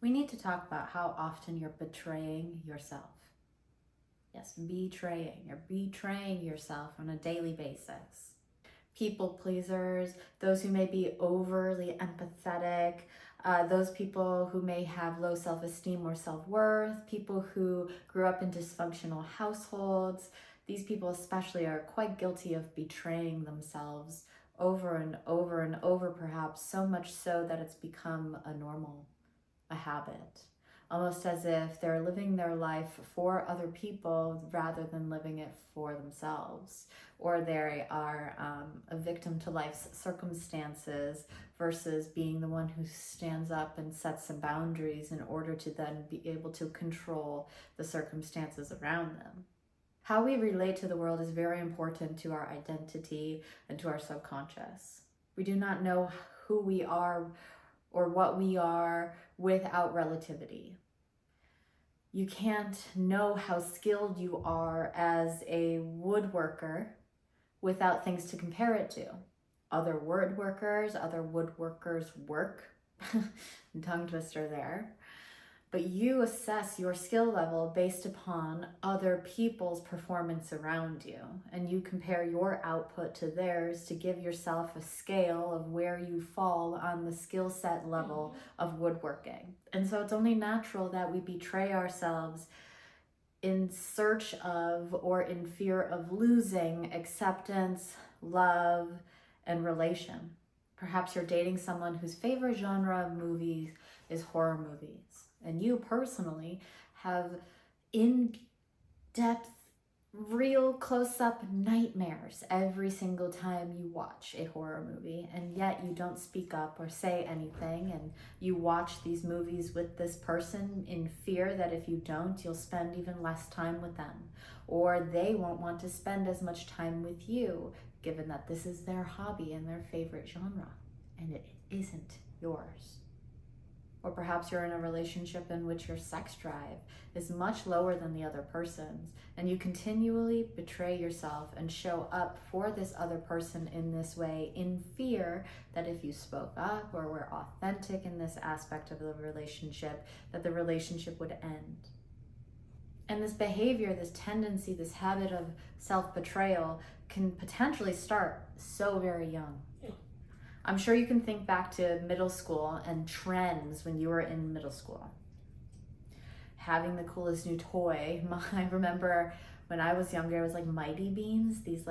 We need to talk about how often you're betraying yourself. Yes, betraying. You're betraying yourself on a daily basis. People pleasers, those who may be overly empathetic, those people who may have low self-esteem or self-worth, people who grew up in dysfunctional households. These people especially are quite guilty of betraying themselves over and over and over, perhaps so much so that it's become a habit, almost as if they're living their life for other people rather than living it for themselves, or they are a victim to life's circumstances versus being the one who stands up and sets some boundaries in order to then be able to control the circumstances around them. How we relate to the world is very important to our identity and to our subconscious. We do not know who we are or what we are without relativity. You can't know how skilled you are as a woodworker without things to compare it to. Other woodworkers work, tongue twister there. But you assess your skill level based upon other people's performance around you, and you compare your output to theirs to give yourself a scale of where you fall on the skill set level of woodworking. And so it's only natural that we betray ourselves in search of or in fear of losing acceptance, love, and relation. Perhaps you're dating someone whose favorite genre of movies is horror movies. And you personally have in-depth, real close-up nightmares every single time you watch a horror movie, and yet you don't speak up or say anything, and you watch these movies with this person in fear that if you don't, you'll spend even less time with them, or they won't want to spend as much time with you, given that this is their hobby and their favorite genre, and it isn't yours. Or perhaps you're in a relationship in which your sex drive is much lower than the other person's, and you continually betray yourself and show up for this other person in this way in fear that if you spoke up or were authentic in this aspect of the relationship, that the relationship would end. And this behavior, this tendency, this habit of self-betrayal can potentially start so very young. I'm sure you can think back to middle school and trends when you were in middle school. Having the coolest new toy. I remember when I was younger, it was like Mighty Beans, these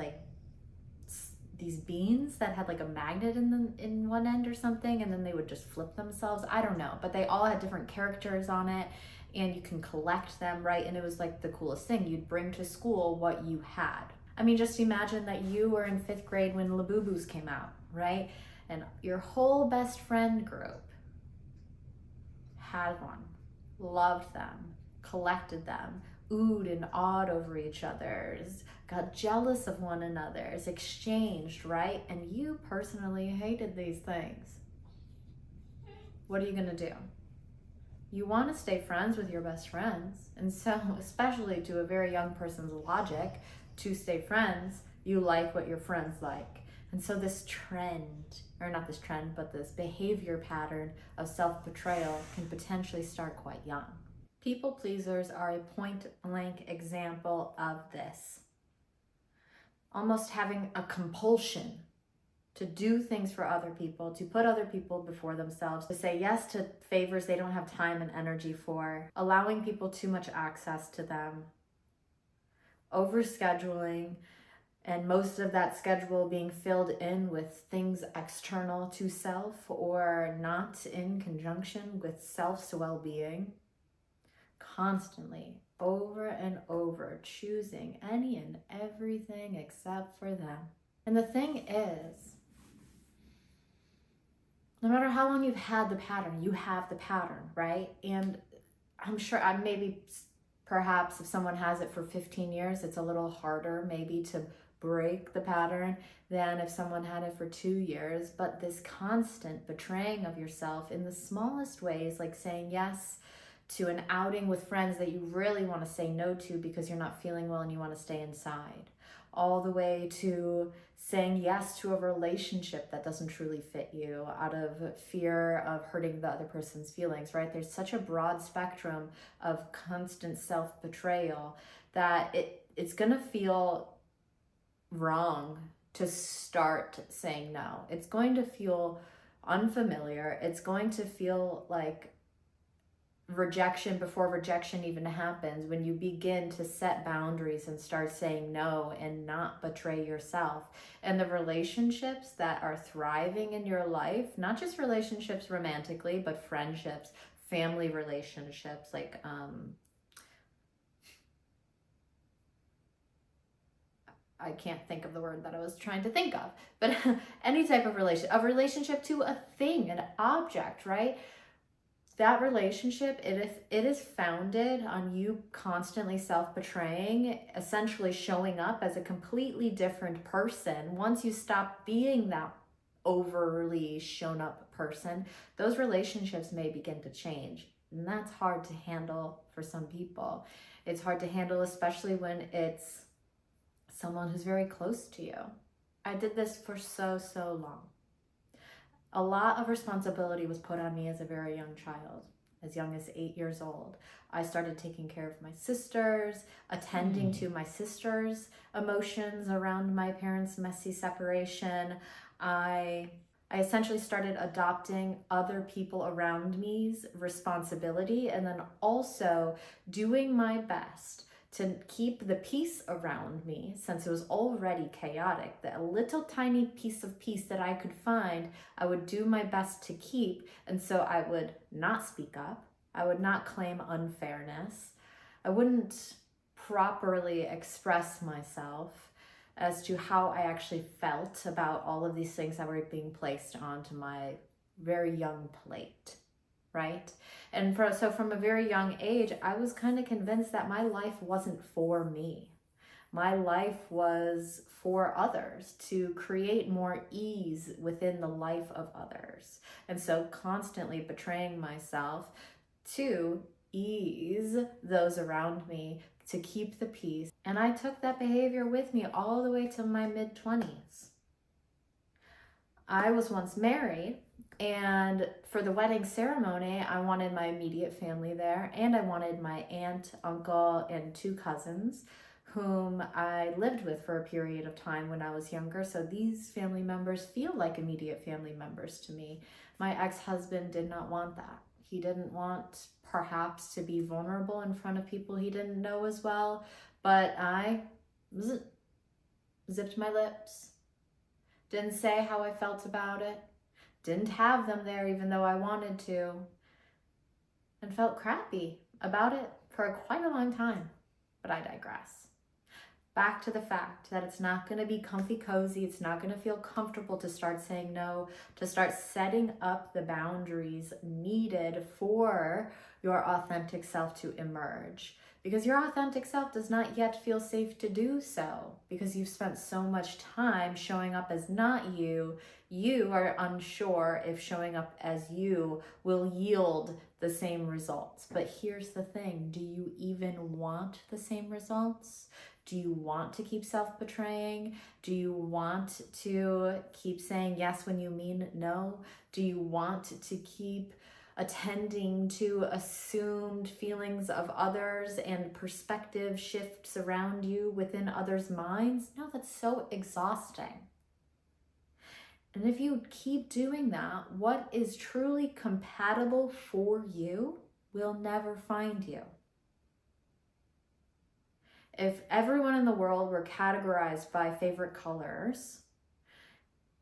beans that had like a magnet in one end or something, and then they would just flip themselves. I don't know, but they all had different characters on it, and you can collect them, right? And it was like the coolest thing. You'd bring to school what you had. I mean, just imagine that you were in 5th grade when Labubu's came out, right? And your whole best friend group had one, loved them, collected them, oohed and awed over each other's, got jealous of one another's, exchanged, right? And you personally hated these things. What are you gonna do? You wanna stay friends with your best friends. And so, especially to a very young person's logic, to stay friends, you like what your friends like. And so this trend, or not this trend, but this behavior pattern of self-betrayal can potentially start quite young. People pleasers are a point-blank example of this. Almost having a compulsion to do things for other people, to put other people before themselves, to say yes to favors they don't have time and energy for, allowing people too much access to them, overscheduling, and most of that schedule being filled in with things external to self or not in conjunction with self's well-being. Constantly, over and over, choosing any and everything except for them. And the thing is, no matter how long you've had the pattern, you have the pattern, right? And I'm sure perhaps if someone has it for 15 years, it's a little harder maybe to break the pattern than if someone had it for 2 years. But this constant betraying of yourself in the smallest ways, like saying yes to an outing with friends that you really want to say no to because you're not feeling well and you want to stay inside, all the way to saying yes to a relationship that doesn't truly fit you out of fear of hurting the other person's feelings, right? There's such a broad spectrum of constant self-betrayal that it's gonna feel wrong to start saying no. It's going to feel unfamiliar. It's going to feel like rejection before rejection even happens, when you begin to set boundaries and start saying no and not betray yourself. And the relationships that are thriving in your life, not just relationships romantically, but friendships, family relationships, like I can't think of the word that I was trying to think of, but any type of relationship to a thing, an object, right? That relationship, it is founded on you constantly self-betraying, essentially showing up as a completely different person. Once you stop being that overly shown up person, those relationships may begin to change. And that's hard to handle for some people. It's hard to handle, especially when it's someone who's very close to you. I did this for so long. A lot of responsibility was put on me as a very young child, as young as 8 years old. I started taking care of my sisters, attending to my sisters' emotions around my parents' messy separation. I essentially started adopting other people around me's responsibility, and then also doing my best to keep the peace around me, since it was already chaotic. That little tiny piece of peace that I could find, I would do my best to keep. And so I would not speak up. I would not claim unfairness. I wouldn't properly express myself as to how I actually felt about all of these things that were being placed onto my very young plate, right? And so from a very young age, I was kind of convinced that my life wasn't for me. My life was for others, to create more ease within the life of others. And so constantly betraying myself to ease those around me, to keep the peace. And I took that behavior with me all the way to my mid-20s. I was once married, and for the wedding ceremony, I wanted my immediate family there, and I wanted my aunt, uncle, and 2 cousins whom I lived with for a period of time when I was younger. So these family members feel like immediate family members to me. My ex-husband did not want that. He didn't want perhaps to be vulnerable in front of people he didn't know as well, but I zipped my lips, didn't say how I felt about it, didn't have them there even though I wanted to, and felt crappy about it for quite a long time. But I digress. Back to the fact that it's not going to be comfy cozy. It's not going to feel comfortable to start saying no, to start setting up the boundaries needed for your authentic self to emerge. Because your authentic self does not yet feel safe to do so, because you've spent so much time showing up as not you. You are unsure if showing up as you will yield the same results. But here's the thing, do you even want the same results? Do you want to keep self-betraying? Do you want to keep saying yes when you mean no? Do you want to keep attending to assumed feelings of others and perspective shifts around you within others' minds? No, that's so exhausting. And if you keep doing that, what is truly compatible for you will never find you. If everyone in the world were categorized by favorite colors,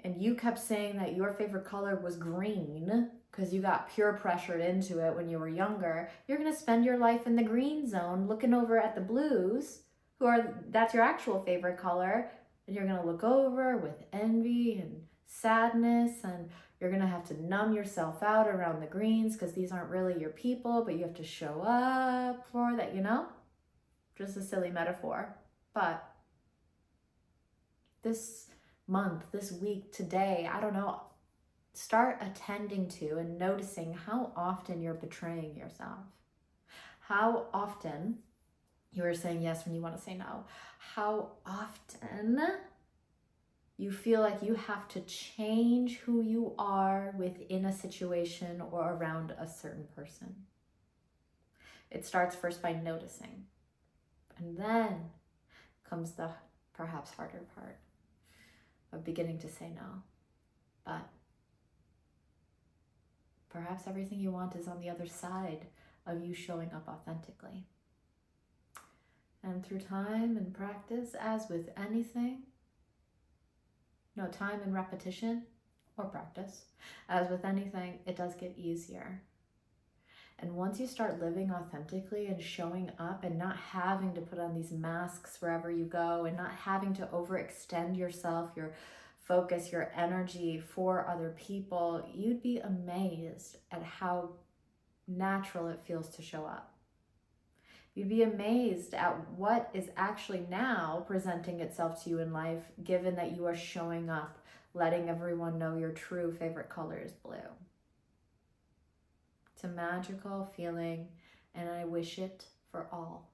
and you kept saying that your favorite color was green because you got peer pressured into it when you were younger, you're going to spend your life in the green zone looking over at the blues, that's your actual favorite color, and you're going to look over with envy and sadness, and you're going to have to numb yourself out around the greens because these aren't really your people, but you have to show up for that, you know? Just a silly metaphor. But this month, this week, today, I don't know, start attending to and noticing how often you're betraying yourself. How often You are saying yes when you want to say no. How often you feel like you have to change who you are within a situation or around a certain person. It starts first by noticing, and then comes the perhaps harder part of beginning to say no. But perhaps everything you want is on the other side of you showing up authentically. And through time and practice, as with anything, time and repetition or practice, as with anything, it does get easier. And once you start living authentically and showing up and not having to put on these masks wherever you go and not having to overextend yourself, your focus, your energy for other people, you'd be amazed at how natural it feels to show up. You'd be amazed at what is actually now presenting itself to you in life, given that you are showing up, letting everyone know your true favorite color is blue. It's a magical feeling, and I wish it for all.